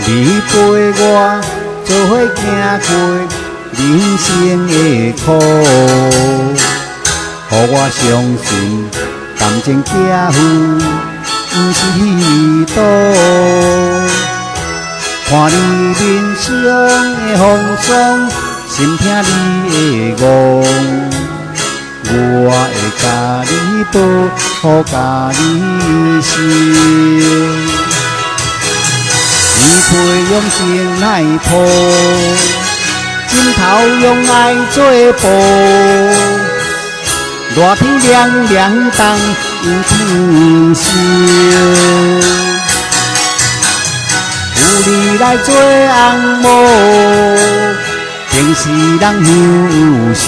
你陪我做伙行过人生的苦，予我相信感情寄付不是虚度。看你面上的风霜，心疼你的憨，我会甲你保护，甲你守。你配用情来抱，枕头用爱做伴。热天凉凉当天烧，有你来做红帽，定是人享受。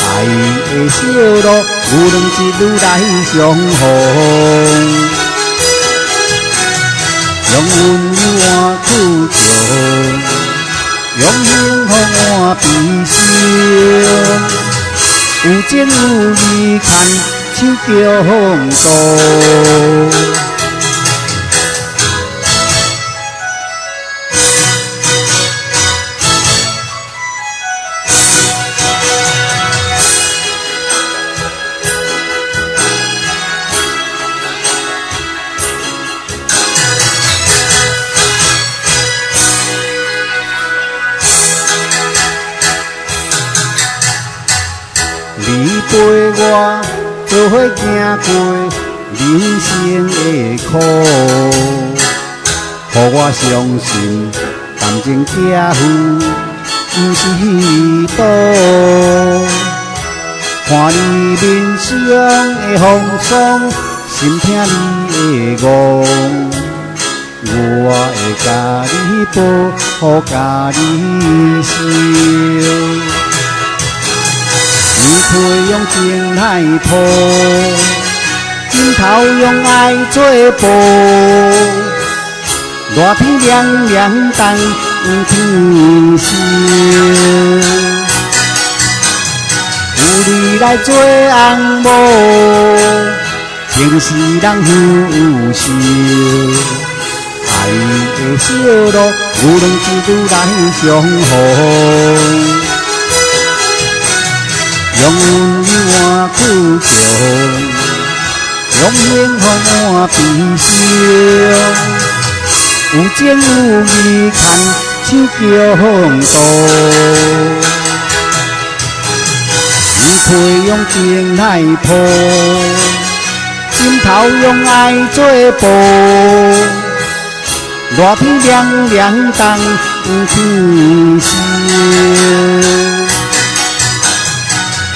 爱的小路，有两一路来相逢。用温柔换苦情，用幸福换悲伤。有情有义，牵手共度。你陪我做伙行过人生的苦，予我相信感情寄付不是虚度。看你面上的风霜，心疼你的憨，我会甲你保护，甲你守。你配用情来抱，枕头用爱做伴。热天凉凉当天烧，有你来做红帽，定是人享受。爱的小路，有两一路来相逢。用温柔换苦情，用幸福换悲伤。有情有义，牵手共度。你配用情来抱，枕头用爱做伴。热天凉凉当天烧。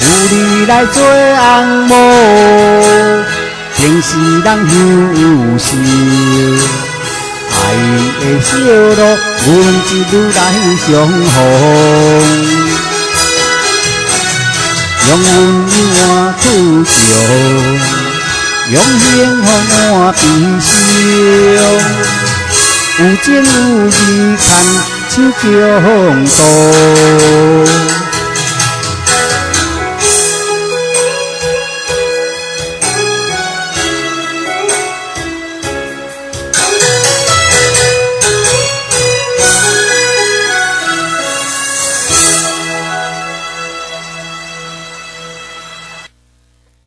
有你来做红帽，定是人享受。爱的小路，有两一路来相逢。用温柔换苦情，用幸福换悲伤。有情有义，牵手共度。